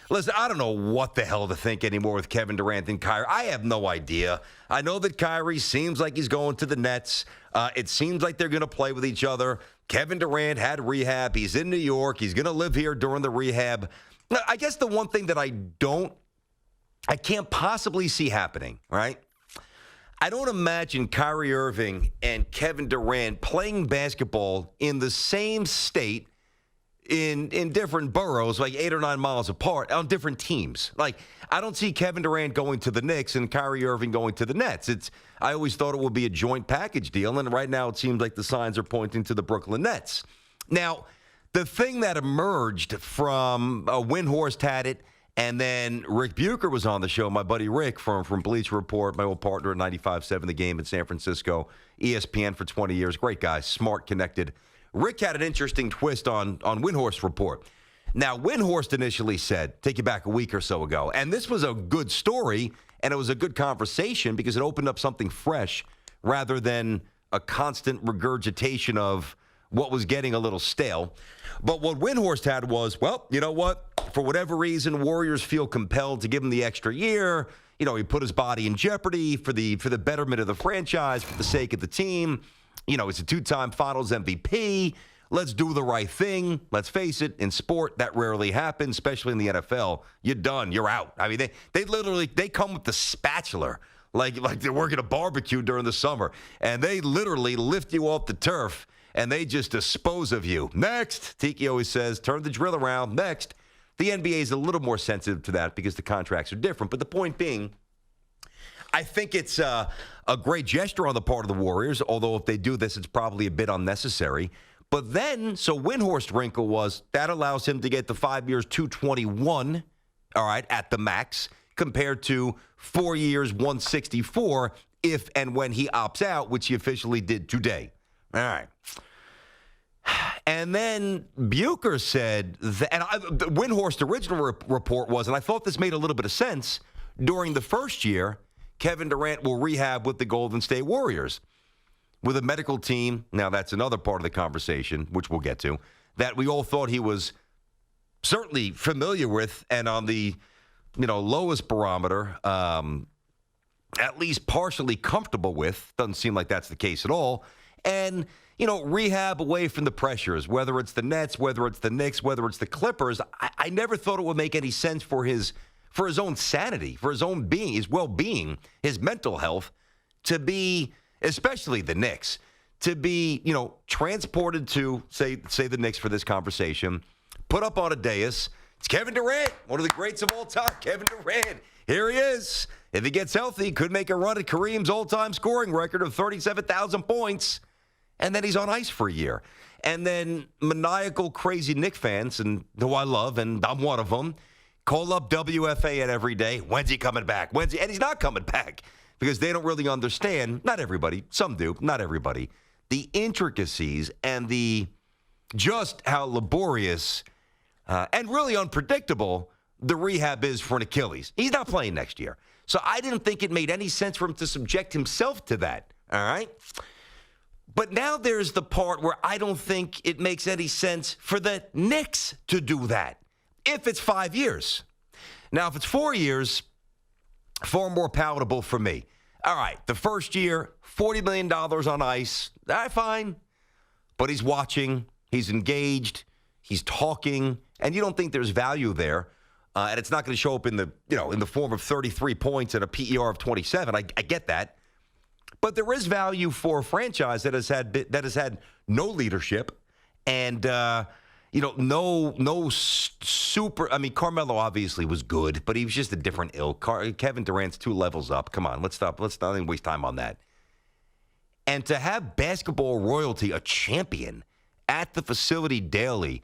Listen, I don't know what the hell to think anymore with Kevin Durant and Kyrie. I have no idea. I know that Kyrie seems like he's going to the Nets. It seems like they're going to play with each other. Kevin Durant had rehab. He's in New York. He's going to live here during the rehab. I guess the one thing that I can't possibly see happening, right? I don't imagine Kyrie Irving and Kevin Durant playing basketball in the same state in different boroughs, like 8 or 9 miles apart, on different teams. Like, I don't see Kevin Durant going to the Knicks and Kyrie Irving going to the Nets. I always thought it would be a joint package deal, and right now it seems like the signs are pointing to the Brooklyn Nets. Now, the thing that emerged from Windhorst had it, and then Rick Bucher was on the show, my buddy Rick from Bleacher Report, my old partner at 95.7 The Game in San Francisco, ESPN for 20 years. Great guy, smart, connected. Rick had an interesting twist on Windhorst Report. Now, Windhorst initially said, take you back a week or so ago, and this was a good story, and it was a good conversation because it opened up something fresh rather than a constant regurgitation of what was getting a little stale. But what Windhorst had was, well, you know what? For whatever reason, Warriors feel compelled to give him the extra year. You know, he put his body in jeopardy for the betterment of the franchise, for the sake of the team. You know, he's a 2-time Finals MVP. Let's do the right thing. Let's face it, in sport, that rarely happens, especially in the NFL. You're done. You're out. I mean, they literally come with the spatula, like they're working a barbecue during the summer, and they literally lift you off the turf, and they just dispose of you. Next, Tiki always says, turn the drill around. Next. The NBA is a little more sensitive to that because the contracts are different. But the point being, I think it's a great gesture on the part of the Warriors, although if they do this, it's probably a bit unnecessary. But then, so Windhorst wrinkle was that allows him to get the 5 years, $221, all right, at the max, compared to 4 years, $164, if and when he opts out, which he officially did today. All right. And then Bucher said, the Windhorst's original report was, and I thought this made a little bit of sense, during the first year, Kevin Durant will rehab with the Golden State Warriors. With a medical team, now that's another part of the conversation, which we'll get to, that we all thought he was certainly familiar with and on the lowest barometer, at least partially comfortable with. Doesn't seem like that's the case at all. And rehab away from the pressures, whether it's the Nets, whether it's the Knicks, whether it's the Clippers. I never thought it would make any sense for his own sanity, for his own being, his well-being, his mental health, to be, especially the Knicks, to be, transported to, say the Knicks for this conversation, put up on a dais. It's Kevin Durant, one of the greats of all time, Kevin Durant. Here he is. If he gets healthy, he could make a run at Kareem's all-time scoring record of 37,000 points. And then he's on ice for a year. And then maniacal, crazy Knicks fans, and who I love, and I'm one of them, call up WFA at every day. When's he coming back? And he's not coming back because they don't really understand, not everybody, some do, not everybody, the intricacies and just how laborious and really unpredictable the rehab is for an Achilles. He's not playing next year. So I didn't think it made any sense for him to subject himself to that, all right? But now there's the part where I don't think it makes any sense for the Knicks to do that if it's 5 years. Now, if it's 4 years, far more palatable for me. All right, the first year, $40 million on ice. All right, fine. But he's watching, he's engaged, he's talking, and you don't think there's value there. And it's not going to show up in the form of 33 points and a PER of 27. I get that. But there is value for a franchise that has had no leadership and no super. I mean, Carmelo obviously was good, but he was just a different ilk. Kevin Durant's 2 levels up. Come on, let's stop. Let's not even waste time on that. And to have basketball royalty, a champion, at the facility daily,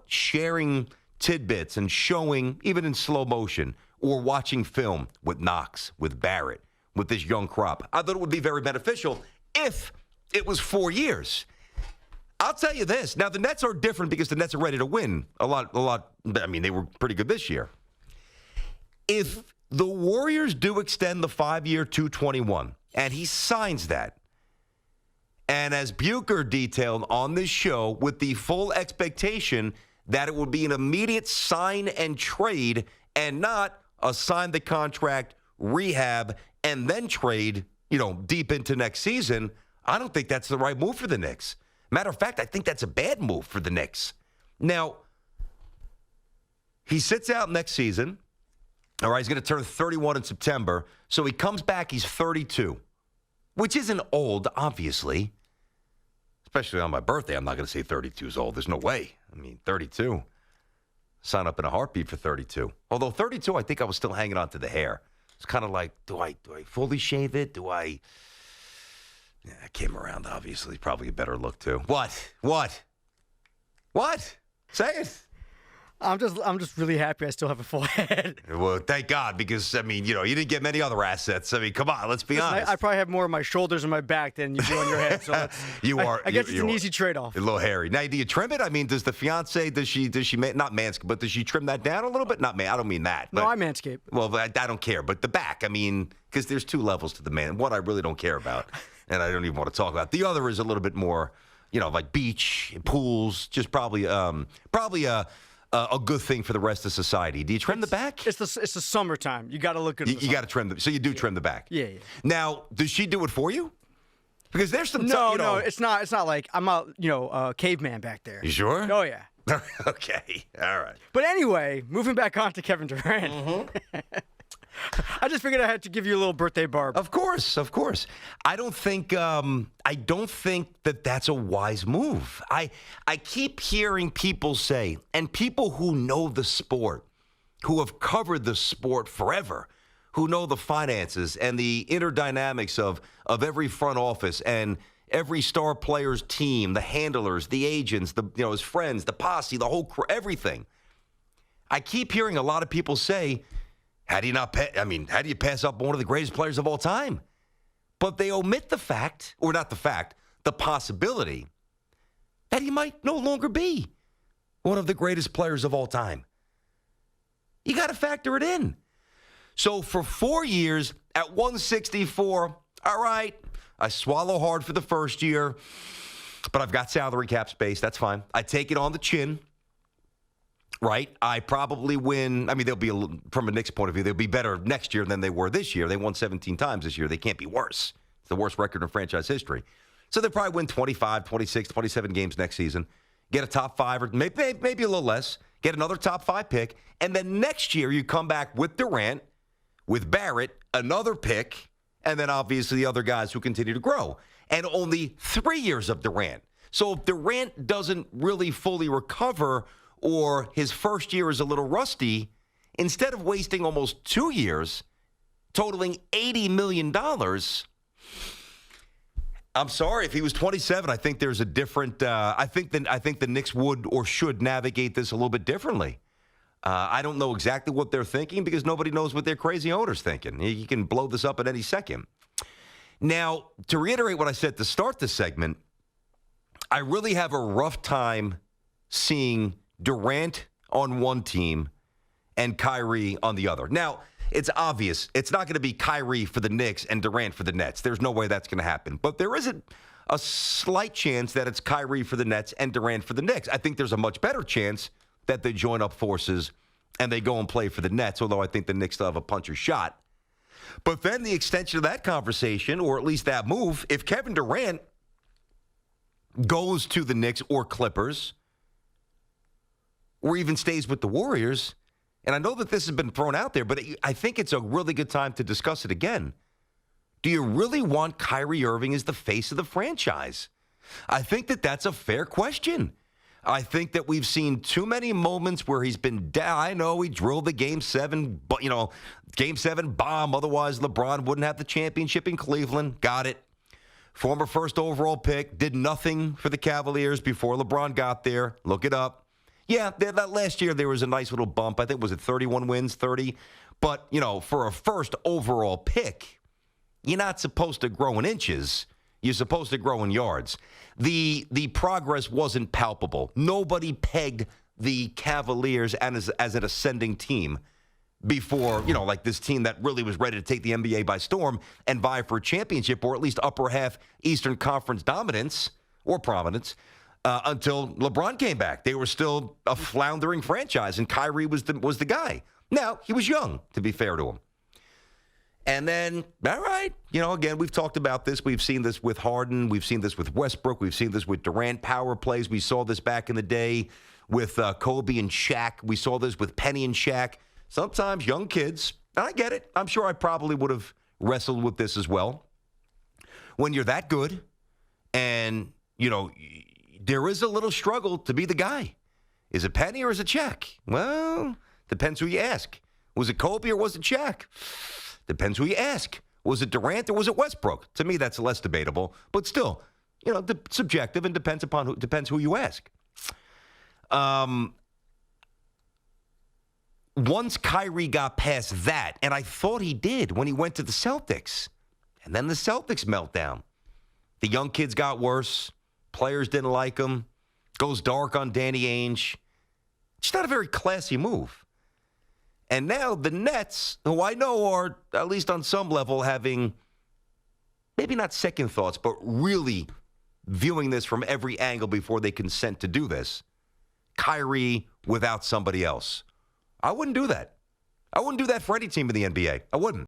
sharing tidbits and showing even in slow motion or watching film with Knox, with Barrett, with this young crop. I thought it would be very beneficial if it was 4 years. I'll tell you this. Now, the Nets are different because the Nets are ready to win a lot. I mean, they were pretty good this year. If the Warriors do extend the 5-year $221, and he signs that, and as Bucher detailed on this show, with the full expectation that it would be an immediate sign and trade and not a sign the contract, rehab, and then trade, deep into next season, I don't think that's the right move for the Knicks. Matter of fact, I think that's a bad move for the Knicks. Now, he sits out next season. All right, he's going to turn 31 in September. So he comes back, he's 32, which isn't old, obviously. Especially on my birthday, I'm not going to say 32 is old. There's no way. 32. Sign up in a heartbeat for 32. Although 32, I think I was still hanging on to the hair. It's kind of like, do I fully shave it? I came around, obviously. Probably a better look, too. What? Say it. I'm just really happy I still have a full head. Well, thank God, because, you didn't get many other assets. Come on, let's be honest. I probably have more on my shoulders and my back than you do on your head. So I guess it's an easy trade-off. A little hairy. Now, do you trim it? Does the fiance, does she not manscape, but does she trim that down a little bit? I don't mean that. No, I manscape. Well, I don't care. But the back, because there's two levels to the man. One I really don't care about, and I don't even want to talk about. The other is a little bit more, like beach, pools, just probably a good thing for the rest of society. Do you trim the back? It's the summertime. You got to look at it. You got to trim so you do trim the back. Yeah. Now, does she do it for you? Because there's some No, it's not. It's not like I'm a caveman back there. You sure? Oh yeah. Okay. All right. But anyway, moving back on to Kevin Durant. Mm-hmm. I just figured I had to give you a little birthday barb. Of course. I don't think that that's a wise move. I keep hearing people say, and people who know the sport, who have covered the sport forever, who know the finances and the inner dynamics of every front office and every star player's team, the handlers, the agents, his friends, the posse, the whole everything. I keep hearing a lot of people say, how do you pass up one of the greatest players of all time? But they omit the possibility that he might no longer be one of the greatest players of all time. You got to factor it in. So for 4 years at 164, all right, I swallow hard for the first year, but I've got salary cap space. That's fine. I take it on the chin. Right, I probably win. They'll be, from a Knicks point of view, they'll be better next year than they were this year. They won 17 times this year. They can't be worse. It's the worst record in franchise history. So they'll probably win 25, 26, 27 games next season. Get a top 5 or maybe a little less. Get another top 5 pick. And then next year you come back with Durant, with Barrett, another pick, and then obviously the other guys who continue to grow. And only 3 years of Durant. So if Durant doesn't really fully recover, or his first year is a little rusty, instead of wasting almost 2 years, totaling $80 million, I'm sorry, if he was 27, I think there's a different, I think the Knicks would or should navigate this a little bit differently. I don't know exactly what they're thinking because nobody knows what their crazy owner's thinking. He can blow this up at any second. Now, to reiterate what I said to start the segment, I really have a rough time seeing Durant on one team and Kyrie on the other. Now, it's obvious. It's not going to be Kyrie for the Knicks and Durant for the Nets. There's no way that's going to happen. But there is a slight chance that it's Kyrie for the Nets and Durant for the Knicks. I think there's a much better chance that they join up forces and they go and play for the Nets, although I think the Knicks still have a puncher's shot. But then the extension of that conversation, or at least that move, if Kevin Durant goes to the Knicks or Clippers, or even stays with the Warriors, and I know that this has been thrown out there, but I think it's a really good time to discuss it again. Do you really want Kyrie Irving as the face of the franchise? I think that that's a fair question. I think that we've seen too many moments where he's been down. I know he drilled the Game 7, Game 7 bomb. Otherwise, LeBron wouldn't have the championship in Cleveland. Got it. Former first overall pick, did nothing for the Cavaliers before LeBron got there. Look it up. Yeah, that last year there was a nice little bump. I think, was it 31 wins, 30? But, for a first overall pick, you're not supposed to grow in inches. You're supposed to grow in yards. The progress wasn't palpable. Nobody pegged the Cavaliers as an ascending team before, like this team that really was ready to take the NBA by storm and vie for a championship or at least upper half Eastern Conference dominance or prominence. until LeBron came back. They were still a floundering franchise, and Kyrie was the guy. Now, he was young, to be fair to him. And then, all right, again, we've talked about this. We've seen this with Harden. We've seen this with Westbrook. We've seen this with Durant power plays. We saw this back in the day with Kobe and Shaq. We saw this with Penny and Shaq. Sometimes young kids, and I get it. I'm sure I probably would have wrestled with this as well. When you're that good and, there is a little struggle to be the guy. Is it Penny or is it Shaq? Well, depends who you ask. Was it Kobe or was it Shaq? Depends who you ask. Was it Durant or was it Westbrook? To me, that's less debatable. But still, subjective and depends who you ask. Once Kyrie got past that, and I thought he did when he went to the Celtics, and then the Celtics meltdown. The young kids got worse. Players didn't like him. Goes dark on Danny Ainge. It's not a very classy move. And now the Nets, who I know are, at least on some level, having maybe not second thoughts, but really viewing this from every angle before they consent to do this. Kyrie without somebody else. I wouldn't do that. I wouldn't do that for any team in the NBA. I wouldn't.